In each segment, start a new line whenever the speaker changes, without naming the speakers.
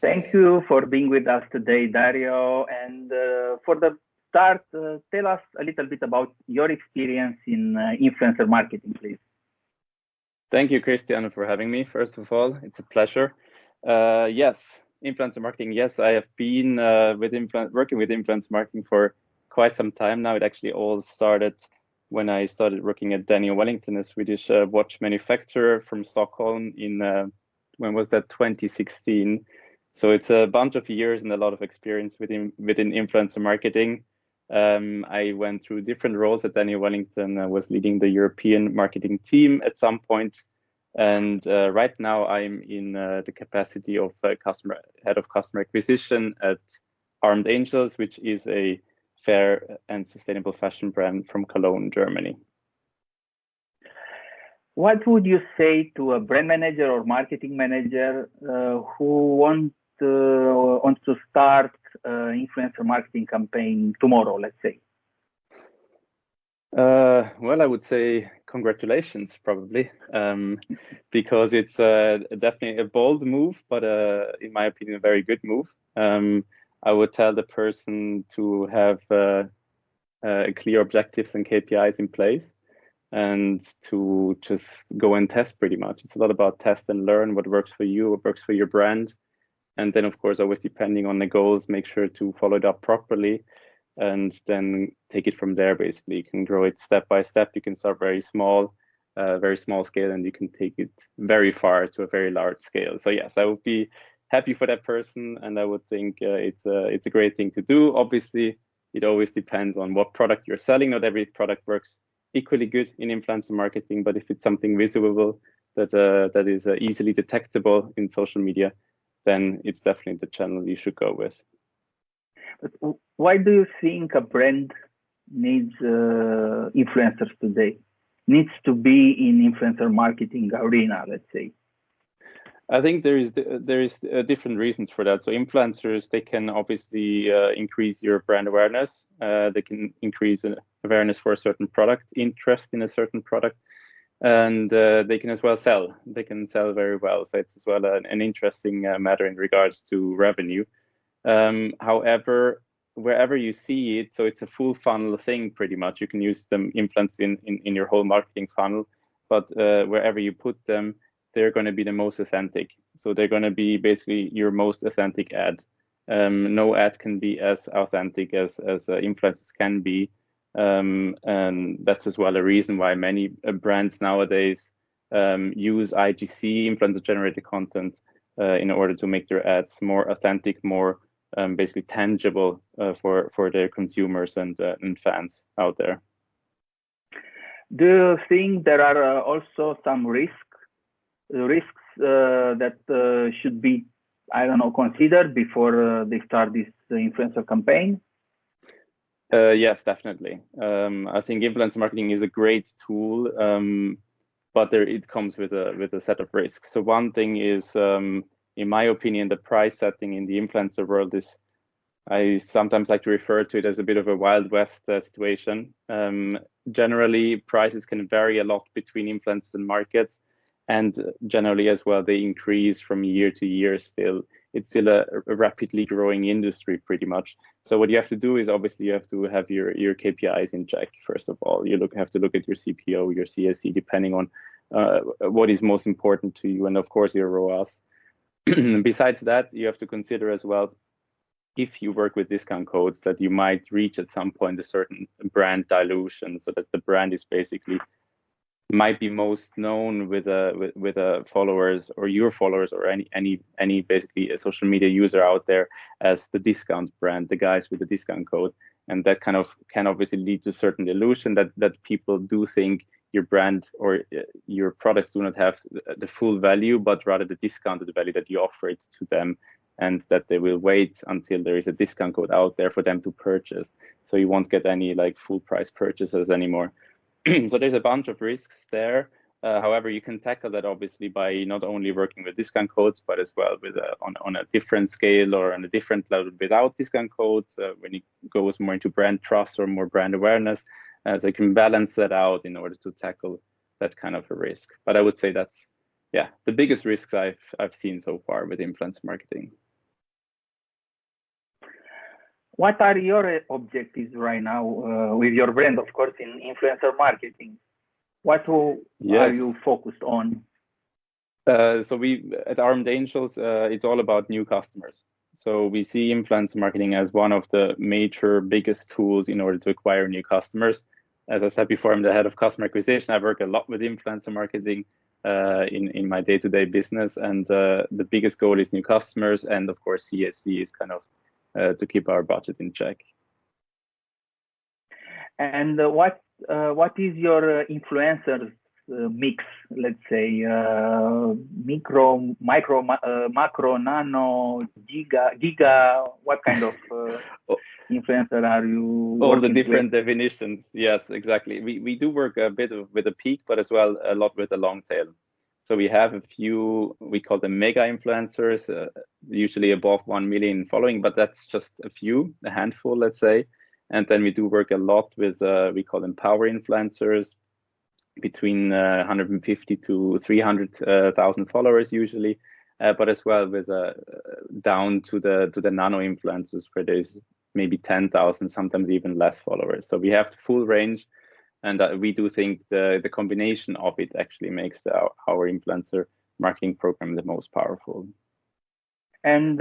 Thank you for being with us today, Dario. And for the start, tell us a little bit about your experience in influencer marketing, please.
Thank you, Christian, for having me. First of all, it's a pleasure. Yes, influencer marketing. Yes, I have been working with influencer marketing for quite some time now. It actually all started when I started working at Daniel Wellington, a Swedish watch manufacturer from Stockholm in when was that 2016. So it's a bunch of years and a lot of experience within influencer marketing. I went through different roles at Daniel Wellington. I was leading the European marketing team at some point, and right now I'm in the capacity of customer head of customer acquisition at Armed Angels, which is a fair and sustainable fashion brand from Cologne, Germany.
What would you say to a brand manager or marketing manager who wants to start influencer marketing campaign tomorrow, let's say?
Well, I would say congratulations, probably, because it's definitely a bold move, but in my opinion, a very good move. I would tell the person to have clear objectives and KPIs in place and to just go and test pretty much. It's a lot about test and learn what works for you, what works for your brand. And then, of course, always depending on the goals, make sure to follow it up properly and then take it from there. Basically, you can grow it step by step. You can start very small scale, and you can take it very far to a very large scale. So yes, I would be happy for that person, and I would think it's a great thing to do. Obviously, it always depends on what product you're selling. Not every product works equally good in influencer marketing, but if it's something visible that is easily detectable in social media, then it's definitely the channel you should go with.
But why do you think a brand needs influencers today? Needs to be in influencer marketing arena, let's say.
I think there is different reasons for that. So influencers, they can obviously increase your brand awareness. They can increase awareness for a certain product, interest in a certain product, and they can as well sell. They can sell very well. So it's as well an interesting matter in regards to revenue. However, wherever you see it, so it's a full funnel thing pretty much. You can use them influence in your whole marketing funnel, but wherever you put them, they're going to be the most authentic. So they're going to be basically your most authentic ad. No ad can be as authentic as influencers can be. And that's as well a reason why many brands nowadays use IGC, influencer generated content, in order to make their ads more authentic, more basically tangible for their consumers and fans out there.
Do you think there are also some risks that should be, I don't know, considered before they start this influencer campaign?
Yes, definitely. I think influencer marketing is a great tool, but it comes with a set of risks. So one thing is, in my opinion, the price setting in the influencer world is, I sometimes like to refer to it as a bit of a Wild West situation. Generally, prices can vary a lot between influencers and markets, and generally as well, they increase from year to year still. It's still a rapidly growing industry pretty much. So what you have to do is obviously you have to have your KPIs in check, first of all. Have to look at your CPO, your CSC, depending on what is most important to you, and of course your ROAS. Besides that, you have to consider as well, if you work with discount codes, that you might reach at some point a certain brand dilution, so that the brand is basically might be most known with followers or your followers or any basically a social media user out there as the discount brand, the guys with the discount code, and that kind of can obviously lead to certain illusion that people do think your brand or your products do not have the full value, but rather the discounted value that you offer it to them, and that they will wait until there is a discount code out there for them to purchase. So you won't get any like full price purchases anymore. So there's a bunch of risks there. However, you can tackle that obviously by not only working with discount codes, but as well with on a different scale or on a different level without discount codes. When it goes more into brand trust or more brand awareness, so you can balance that out in order to tackle that kind of a risk. But I would say that's the biggest risks I've seen so far with influence marketing.
What are your objectives right now with your brand, of course, in influencer marketing? What are
Yes.
you focused on?
So we at Armed Angels, it's all about new customers. So we see influencer marketing as one of the major, biggest tools in order to acquire new customers. As I said before, I'm the head of customer acquisition. I work a lot with influencer marketing in my day-to-day business, and the biggest goal is new customers, and of course, CSC is kind of to keep our budget in check.
And what is your influencers mix? Let's say micro, micro, macro, nano, giga. What kind of influencer are you
All the
working
different
with?
definitions. Yes, exactly. We do work a bit with a peak, but as well a lot with a long tail. So we have a few, we call them mega influencers, usually above 1 million following, but that's just a handful, let's say. And then we do work a lot with, we call them power influencers, between 150 to 300,000 followers usually, but as well with down to the nano influencers where there's maybe 10,000, sometimes even less followers. So we have the full range, and we do think the combination of it actually makes our influencer marketing program the most powerful.
And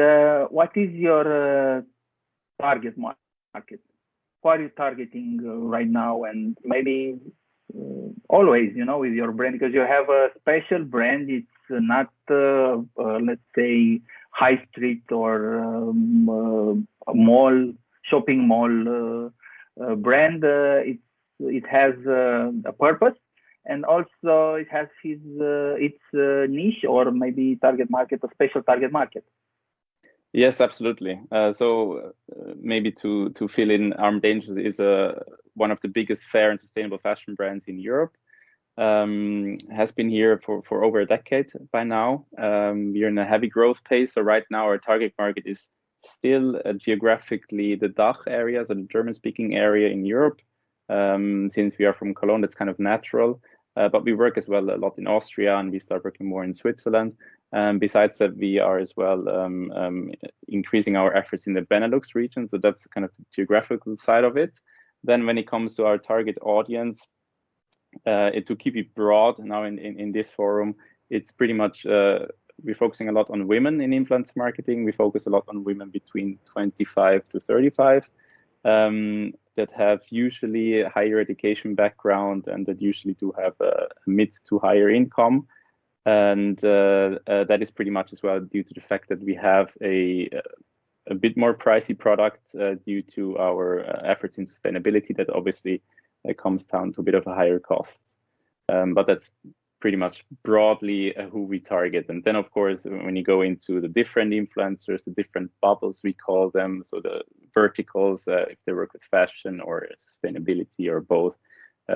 what is your target market? Who are you targeting right now, and maybe always, with your brand, because you have a special brand. It's not, let's say, high street or a mall, shopping mall brand. It has a purpose, and also it has its niche or maybe target market, a special target market.
Yes, absolutely. So maybe to fill in, Armed Angels is one of the biggest fair and sustainable fashion brands in Europe. Has been here for over a decade by now. We're in a heavy growth pace. So right now our target market is still geographically the DACH area, so the German-speaking area in Europe. Since we are from Cologne, that's kind of natural. But we work as well a lot in Austria, and we start working more in Switzerland. Besides that, we are as well increasing our efforts in the Benelux region. So that's kind of the geographical side of it. Then when it comes to our target audience, to keep it broad now in this forum, it's pretty much, we're focusing a lot on women in influence marketing. We focus a lot on women between 25 to 35 that have usually a higher education background and that usually do have a mid to higher income. And that is pretty much as well due to the fact that we have a bit more pricey product due to our efforts in sustainability that obviously comes down to a bit of a higher cost. But that's pretty much broadly who we target. And then, of course, when you go into the different influencers, the different bubbles, we call them, so the verticals, if they work with fashion or sustainability or both,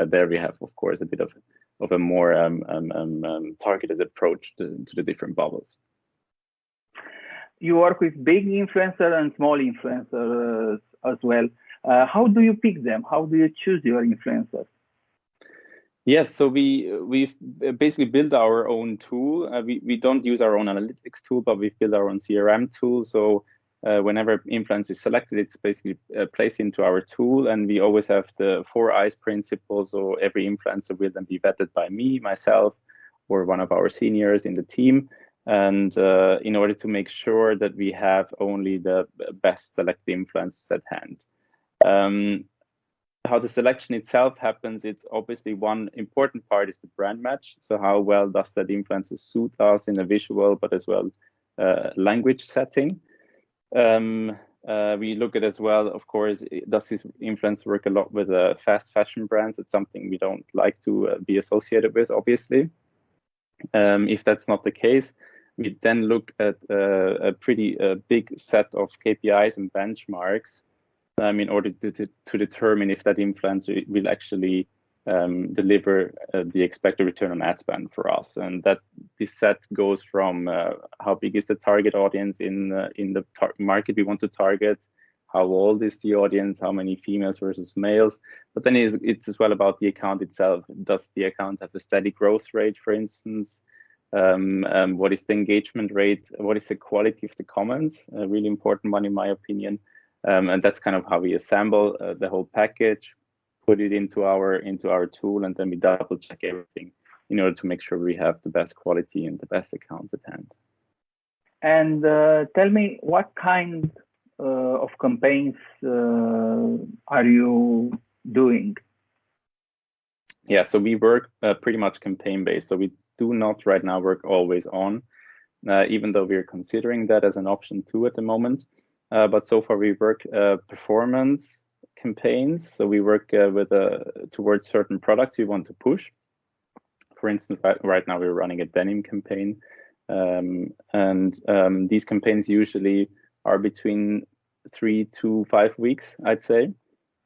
there we have, of course, a bit of a more targeted approach to the different bubbles.
You work with big influencers and small influencers as well. How do you pick them? How do you choose your influencers?
Yes, so we've basically built our own tool. We don't use our own analytics tool, but we've built our own CRM tool. So whenever influencer is selected, it's basically placed into our tool, and we always have the 4 eyes principle. So every influencer will then be vetted by me, myself, or one of our seniors in the team. And in order to make sure that we have only the best selected influencers at hand. How the selection itself happens, it's obviously one important part is the brand match. So how well does that influencer suit us in a visual, but as well language setting. We look at as well, of course, does this influencer work a lot with fast fashion brands? It's something we don't like to be associated with, obviously. If that's not the case, we then look at a pretty big set of KPIs and benchmarks in order to determine if that influencer will actually deliver the expected return on ad spend for us. And that this set goes from how big is the target audience in the market we want to target, how old is the audience, how many females versus males. But then it's as well about the account itself. Does the account have a steady growth rate, for instance? What is the engagement rate? What is the quality of the comments? A really important one in my opinion. And that's kind of how we assemble the whole package, put it into our tool, and then we double check everything in order to make sure we have the best quality and the best accounts at hand.
And tell me, what kind of campaigns are you doing?
Yeah, so we work pretty much campaign based. So we do not right now work always on, even though we're considering that as an option too at the moment. But so far we work performance campaigns. So we work towards certain products we want to push. For instance, right now we're running a denim campaign. And these campaigns usually are between 3 to 5 weeks, I'd say.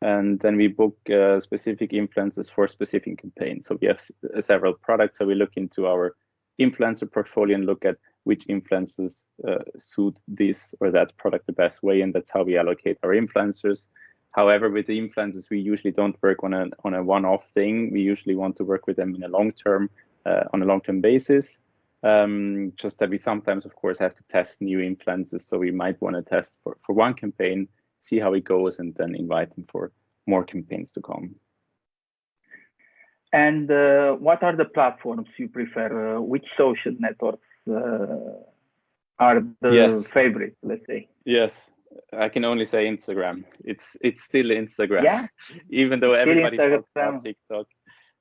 And then we book specific influencers for specific campaigns. So we have several products. So we look into our influencer portfolio and look at which influencers suit this or that product the best way. And that's how we allocate our influencers. However, with the influencers, we usually don't work on a one-off thing. We usually want to work with them in a long-term on a long-term basis. Just that we sometimes, of course, have to test new influencers. So we might want to test for one campaign, see how it goes, and then invite them for more campaigns to come.
And what are the platforms you prefer? Which social networks are the favorite, let's say?
Yes, I can only say Instagram. It's still Instagram,
yeah?
Even though everybody talks about TikTok.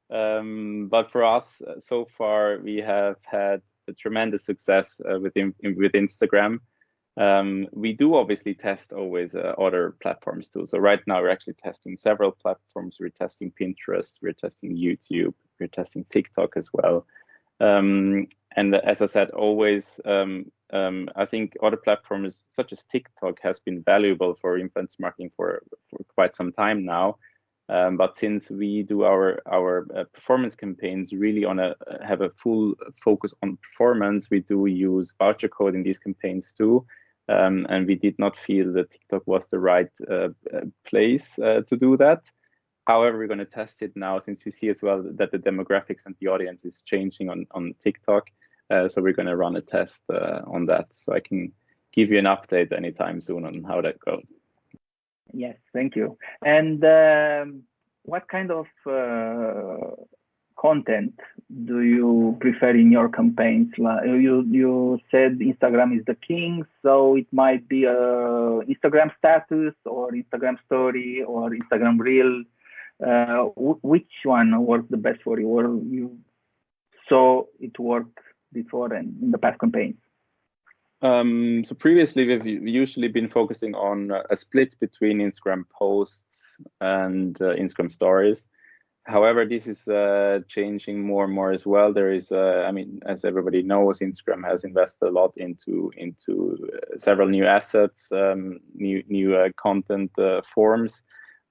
But for us, so far, we have had a tremendous success with Instagram. We do obviously test always other platforms too. So right now we're actually testing several platforms. We're testing Pinterest, we're testing YouTube, we're testing TikTok as well. And as I said, always, I think other platforms such as TikTok has been valuable for influence marketing for quite some time now. But since we do our performance campaigns really have a full focus on performance, we do use voucher code in these campaigns too. And we did not feel that TikTok was the right place to do that. However, we're going to test it now since we see as well that the demographics and the audience is changing on TikTok. So we're going to run a test on that. So I can give you an update anytime soon on how that goes.
Yes, thank you. And what kind of content do you prefer in your campaigns? You said Instagram is the king, so it might be a Instagram status or Instagram story or Instagram reel. Which one works the best for you, or you saw it worked before and in the past campaigns?
So previously, we've usually been focusing on a split between Instagram posts and Instagram stories. However, this is changing more and more as well. There is, I mean, as everybody knows, Instagram has invested a lot into several new assets, new content forms.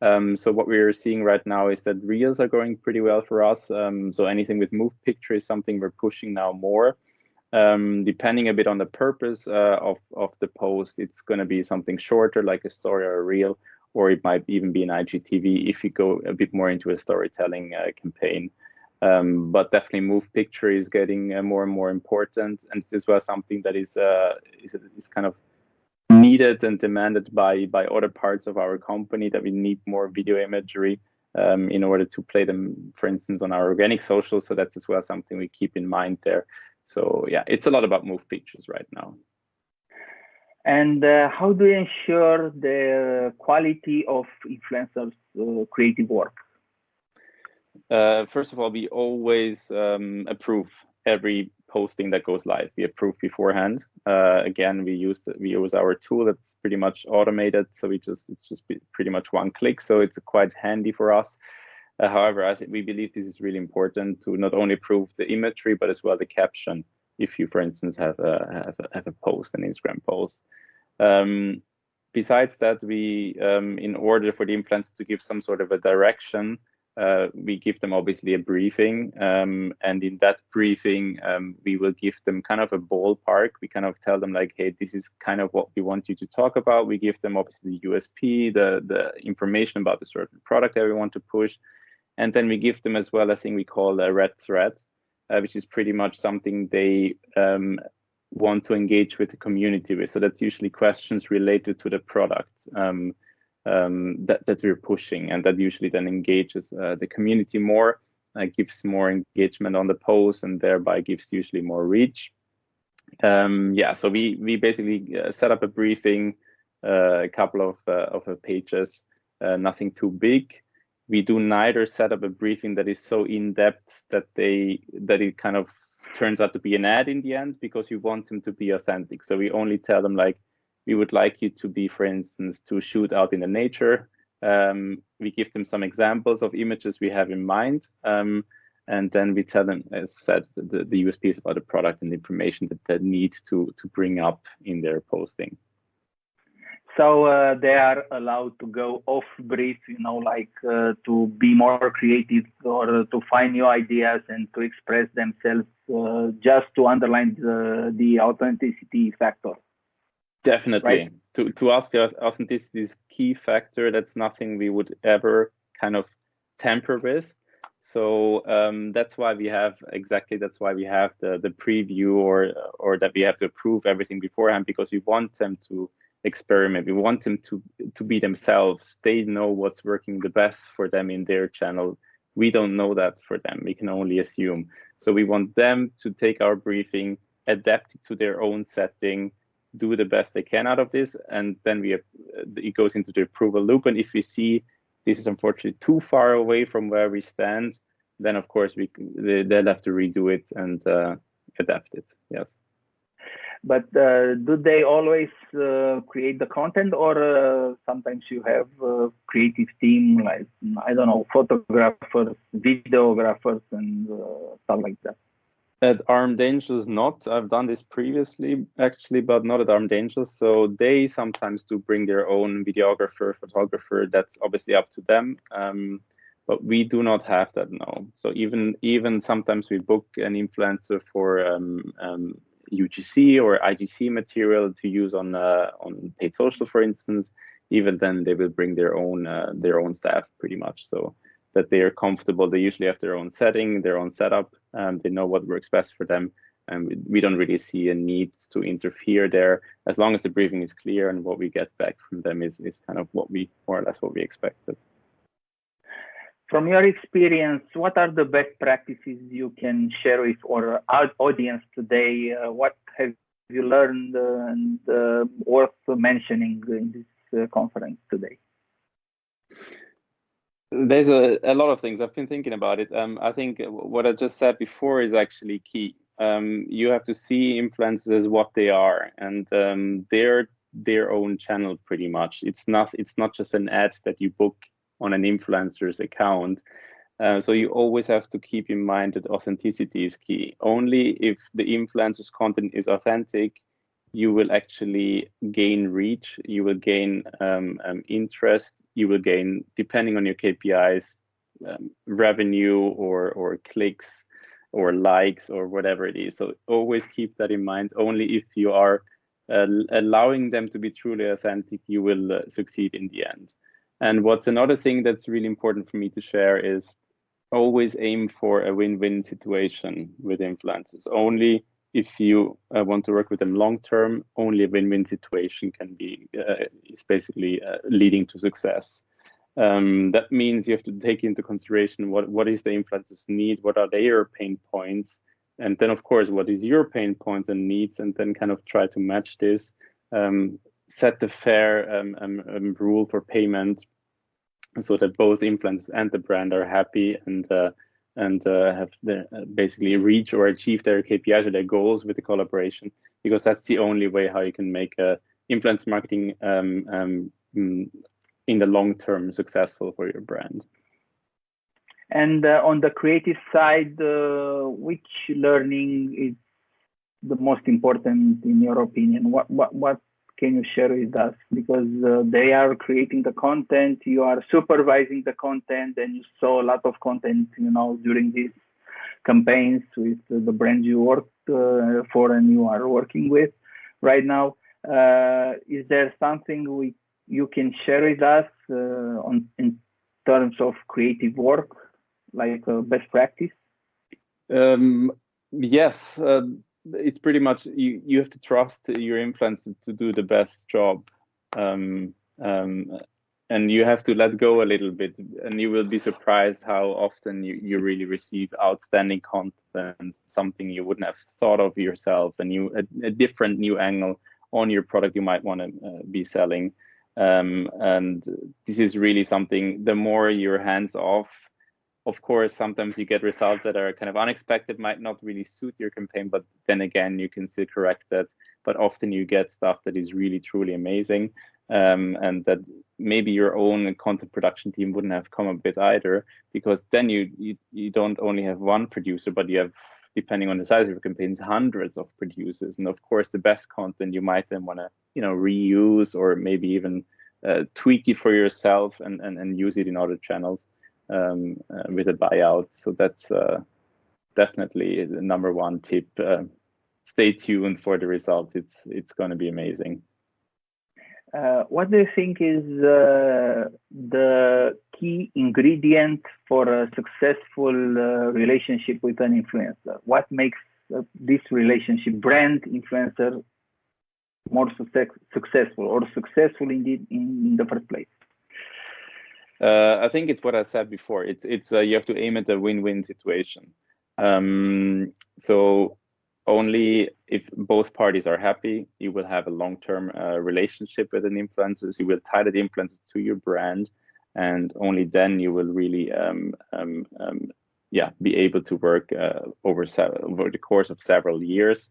So what we're seeing right now is that Reels are going pretty well for us. So anything with moved picture is something we're pushing now more. Depending a bit on the purpose of the post, it's going to be something shorter like a story or a reel, or it might even be an IGTV if you go a bit more into a storytelling campaign. But definitely move picture is getting more and more important, and this is well something that is kind of needed and demanded by other parts of our company, that we need more video imagery in order to play them, for instance, on our organic social. So that's as well something we keep in mind there. So yeah, it's a lot about move pictures right now.
And how do you ensure the quality of influencers' creative work?
First of all, we always approve every posting that goes live. We approve beforehand. Again, we use our tool that's pretty much automated, so it's just pretty much one click. So it's quite handy for us. However, I think we believe this is really important to not only approve the imagery but as well the caption. If you, for instance, have a post, an Instagram post. Besides that, we, in order for the influencer to give some sort of a direction, we give them obviously a briefing, and in that briefing, we will give them kind of a ballpark. We kind of tell them like, hey, this is kind of what we want you to talk about. We give them obviously the USP, the information about the certain product that we want to push, and then we give them as well a thing we call a red thread, which is pretty much something they want to engage with the community with. So that's usually questions related to the product that we're pushing, and that usually then engages the community more, gives more engagement on the post, and thereby gives usually more reach. Yeah, so we basically set up a briefing, a couple of pages, nothing too big. We do neither set up a briefing that is so in depth that it kind of turns out to be an ad in the end, because we want them to be authentic. So we only tell them, like, we would like you to be, for instance, to shoot out in the nature. We give them some examples of images we have in mind. And then we tell them, as said, the USPs about the product and the information that they need to bring up in their posting.
So they are allowed to go off brief, like to be more creative, or to find new ideas and to express themselves, just to underline the authenticity factor.
Definitely. Right? To us, the authenticity is key factor. That's nothing we would ever kind of tamper with. So that's why we have the preview, or that we have to approve everything beforehand, because we want them to experiment. We want them to be themselves. They know what's working the best for them in their channel. We don't know that for them. We can only assume. So we want them to take our briefing, adapt it to their own setting, do the best they can out of this, and then it goes into the approval loop. And if we see this is unfortunately too far away from where we stand, then of course they'll have to redo it and adapt it. Yes.
But do they always create the content, or sometimes you have a creative team, like, I don't know, photographers, videographers, and stuff like that?
At Armed Angels, not. I've done this previously, actually, but not at Armed Angels. So they sometimes do bring their own videographer, photographer. That's obviously up to them. But we do not have that now. So even sometimes we book an influencer for UGC or IGC material to use on paid social, for instance. Even then, they will bring their own staff, pretty much, so that they are comfortable. They usually have their own setting, their own setup. They know what works best for them, and we don't really see a need to interfere there, as long as the briefing is clear and what we get back from them is kind of more or less what we expected.
From your experience, what are the best practices you can share with our audience today? What have you learned and worth mentioning in this conference today?
There's a lot of things. I've been thinking about it. I think what I just said before is actually key. You have to see influencers as what they are, and they're their own channel, pretty much. It's not just an ad that you book on an influencer's account. So you always have to keep in mind that authenticity is key. Only if the influencer's content is authentic, you will actually gain reach, you will gain interest, you will gain, depending on your KPIs, revenue or clicks or likes or whatever it is. So always keep that in mind. Only if you are allowing them to be truly authentic, you will succeed in the end. And what's another thing that's really important for me to share is always aim for a win-win situation with influencers. Only if you want to work with them long-term, only a win-win situation can be is basically leading to success. That means you have to take into consideration what is the influencer's need, what are their pain points, and then of course what is your pain points and needs, and then kind of try to match this. Set the fair rule for payment, so that both influencers and the brand are happy and have basically reach or achieve their KPIs or their goals with the collaboration, because that's the only way how you can make influence marketing in the long term successful for your brand.
And on the creative side, which learning is the most important in your opinion? What can you share with us? Because they are creating the content, you are supervising the content, and you saw a lot of content, during these campaigns with the brands you worked for and you are working with right now. Is there something you can share with us in terms of creative work, like best practice?
Yes. it's pretty much you have to trust your influencer to do the best job, and you have to let go a little bit, and you will be surprised how often you really receive outstanding content, something you wouldn't have thought of yourself, and a different new angle on your product you might want to be selling. And this is really something, the more you're hands off, of course, sometimes you get results that are kind of unexpected, might not really suit your campaign, but then again, you can still correct that. But often you get stuff that is really, truly amazing, and that maybe your own content production team wouldn't have come up with either, because then you don't only have one producer, but you have, depending on the size of your campaigns, hundreds of producers. And of course, the best content you might then want to, reuse, or maybe even tweak it for yourself and use it in other channels with a buyout. So that's definitely the number one tip. Stay tuned for the results. It's going to be amazing.
What do you think is the key ingredient for a successful relationship with an influencer? What makes this relationship, brand influencer, more successful, or successful indeed in the first place?
I think it's what I said before. It's you have to aim at a win-win situation. So only if both parties are happy, you will have a long-term relationship with an influencer. So you will tie the influencer to your brand, and only then you will really be able to work over the course of several years.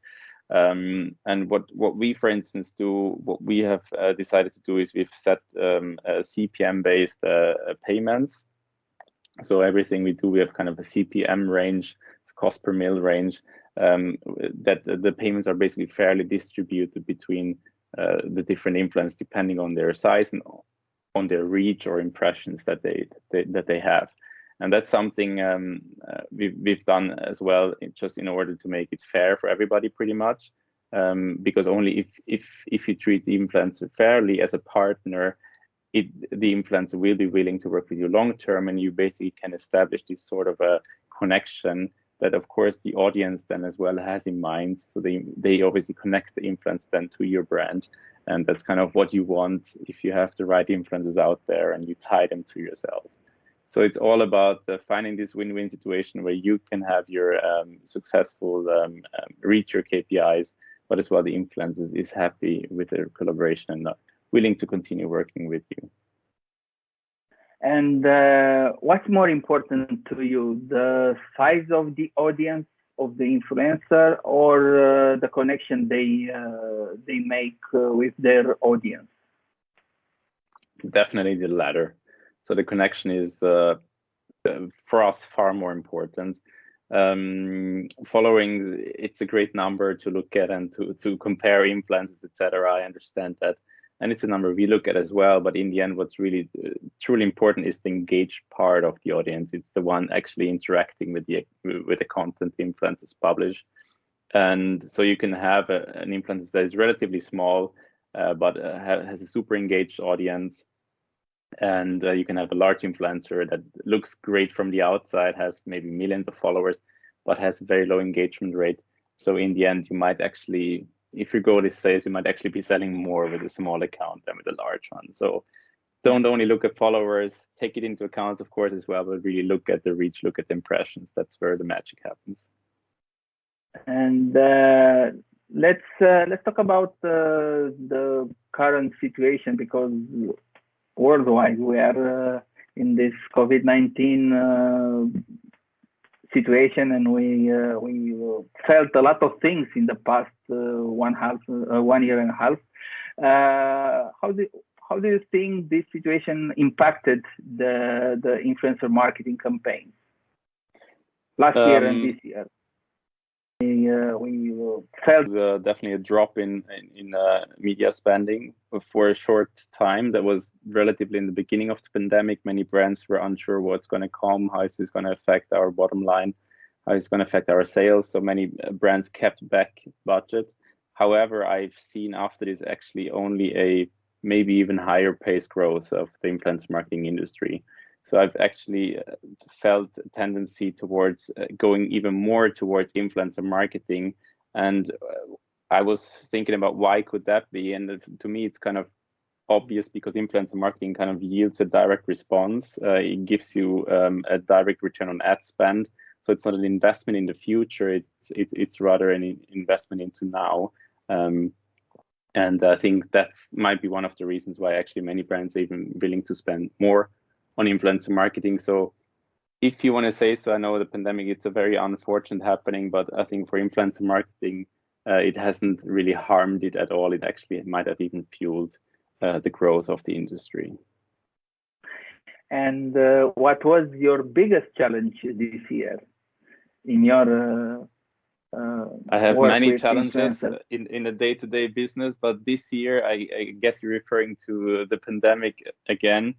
And what we, for instance, do, what we have decided to do is we've set CPM-based payments. So everything we do, we have kind of a CPM range, cost per mil range, that the payments are basically fairly distributed between the different influencers depending on their size and on their reach or impressions that they have. And that's something we've done as well, just in order to make it fair for everybody, pretty much. Because only if you treat the influencer fairly as a partner, the influencer will be willing to work with you long term, and you basically can establish this sort of a connection that, of course, the audience then as well has in mind. So they obviously connect the influencer then to your brand, and that's kind of what you want if you have the right influencers out there and you tie them to yourself. So it's all about finding this win-win situation where you can have your successful reach your KPIs, but as well the influencers is happy with their collaboration and willing to continue working with you.
And what's more important to you, the size of the audience of the influencer, or the connection they make with their audience?
Definitely the latter. So the connection is, for us, far more important. Following, it's a great number to look at and to compare influencers, etc. I understand that, and it's a number we look at as well. But in the end, what's really truly important is the engaged part of the audience. It's the one actually interacting with the content the influencers publish. And so you can have an influencer that is relatively small, but has a super engaged audience. And you can have a large influencer that looks great from the outside, has maybe millions of followers, but has a very low engagement rate. So in the end, you might actually, if your goal is sales, you might actually be selling more with a small account than with a large one. So don't only look at followers, take it into account, of course, as well, but really look at the reach, look at the impressions. That's where the magic happens.
And let's talk about the current situation, because worldwide we are in this COVID-19 situation, and we felt a lot of things in the past 1 year and a half. How do you think this situation impacted the influencer marketing campaign last year and this year? We felt
definitely a drop in media spending for a short time. That was relatively in the beginning of the pandemic. Many brands were unsure what's going to come, how is this going to affect our bottom line, how is it going to affect our sales. So many brands kept back budget. However, I've seen after this actually only a maybe even higher pace growth of the influencer marketing industry. So I've actually felt a tendency towards going even more towards influencer marketing And I was thinking about why could that be, and to me it's kind of obvious because influencer marketing kind of yields a direct response. It gives you a direct return on ad spend. So it's not an investment in the future. It's rather an investment into now. And I think that might be one of the reasons why actually many brands are even willing to spend more on influencer marketing. So if you want to say so, I know the pandemic, it's a very unfortunate happening, but I think for influencer marketing, it hasn't really harmed it at all. It actually might have even fueled the growth of the industry.
And what was your biggest challenge this year in your
I have
work
many
with
challenges
influencers?
in a day-to-day business, but this year, I guess you're referring to the pandemic again.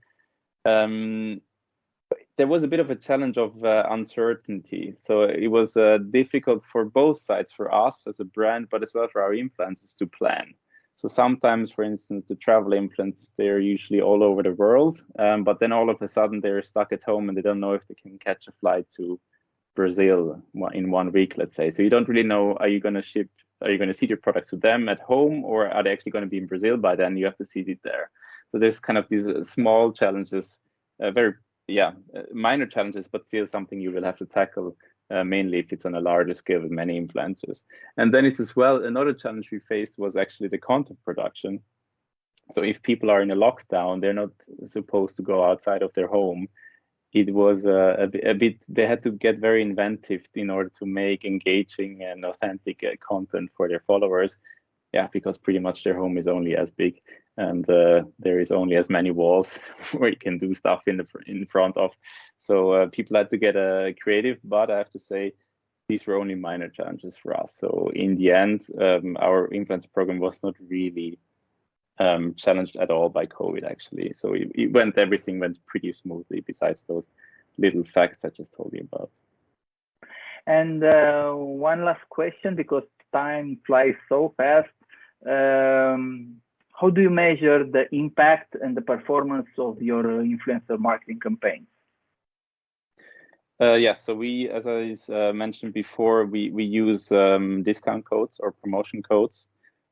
There was a bit of a challenge of uncertainty. So it was difficult for both sides, for us as a brand, but as well for our influencers to plan. So sometimes, for instance, the travel influencers, they're usually all over the world, but then all of a sudden they're stuck at home and they don't know if they can catch a flight to Brazil in 1 week, let's say. So you don't really know, are you going to see your products to them at home, or are they actually going to be in Brazil by then? You have to see it there. So there's kind of these small challenges, very minor challenges, but still something you will have to tackle, mainly if it's on a larger scale with many influencers. And then it's as well, another challenge we faced was actually the content production. So if people are in a lockdown, they're not supposed to go outside of their home. It was a bit, they had to get very inventive in order to make engaging and authentic content for their followers. Yeah, because pretty much their home is only as big, and there is only as many walls where you can do stuff in front of. So people had to get creative, but I have to say these were only minor challenges for us. So in the end, our influencer program was not really challenged at all by COVID, actually. So everything went pretty smoothly, besides those little facts I just told you about.
And one last question, because time flies so fast. How do you measure the impact and the performance of your influencer marketing campaigns?
Yeah, so we, as I mentioned before, we use discount codes or promotion codes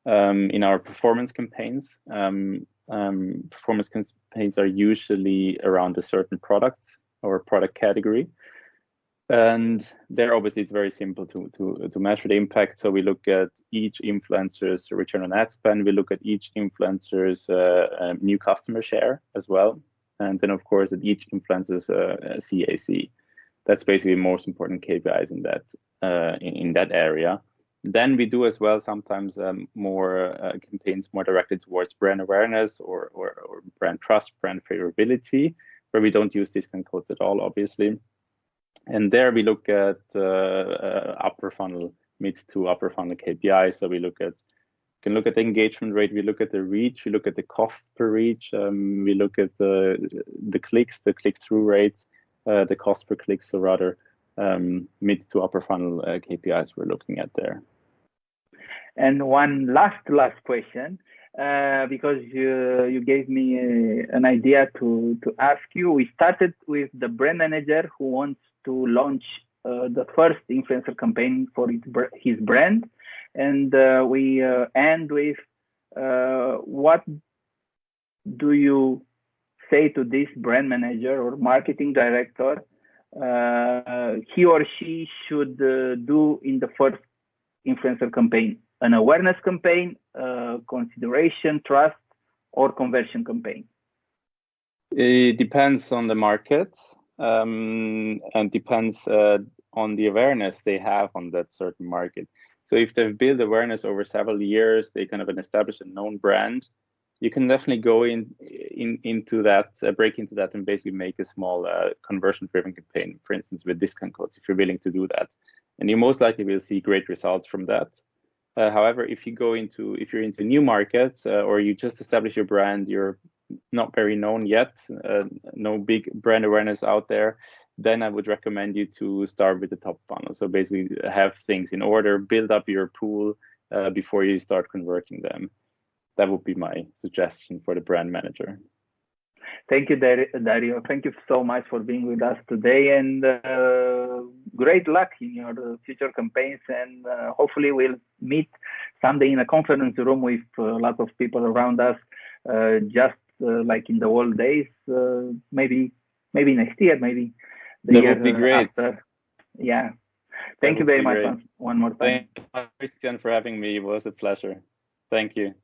in our performance campaigns. Performance campaigns are usually around a certain product or product category. And there, obviously, it's very simple to measure the impact. So we look at each influencer's return on ad spend. We look at each influencer's new customer share as well. And then, of course, at each influencer's CAC. That's basically the most important KPIs in that area. Then we do as well sometimes more campaigns more directed towards brand awareness or brand trust, brand favorability, where we don't use discount codes at all, obviously. And there we look at upper funnel, mid to upper funnel KPIs. So we can look at the engagement rate, we look at the reach, we look at the cost per reach, we look at the clicks, the click-through rates, the cost per click. So rather mid to upper funnel KPIs we're looking at there.
And one last question, because you gave me an idea to ask you. We started with the brand manager who wants to launch the first influencer campaign for his brand, and we end with what do you say to this brand manager or marketing director he or she should do in the first influencer campaign? An awareness campaign, consideration, trust, or conversion campaign?
It depends on the market and depends on the awareness they have on that certain market. So if they've built awareness over several years, they kind of established a known brand, you can definitely go into that, break into that, and basically make a small conversion-driven campaign, for instance, with discount codes, if you're willing to do that. And you most likely will see great results from that. However, if you're into new markets or you just establish your brand, you're not very known yet, no big brand awareness out there, then I would recommend you to start with the top funnel. So basically have things in order, build up your pool before you start converting them. That would be my suggestion for the brand manager.
Thank you, Dario. Thank you so much for being with us today, and great luck in your future campaigns. And hopefully, we'll meet someday in a conference room with a lot of people around us, just like in the old days. Maybe next year, maybe the
That
year
would be great.
after. Yeah. Thank you very much one more time.
Thank you, Christian, for having me. It was a pleasure. Thank you.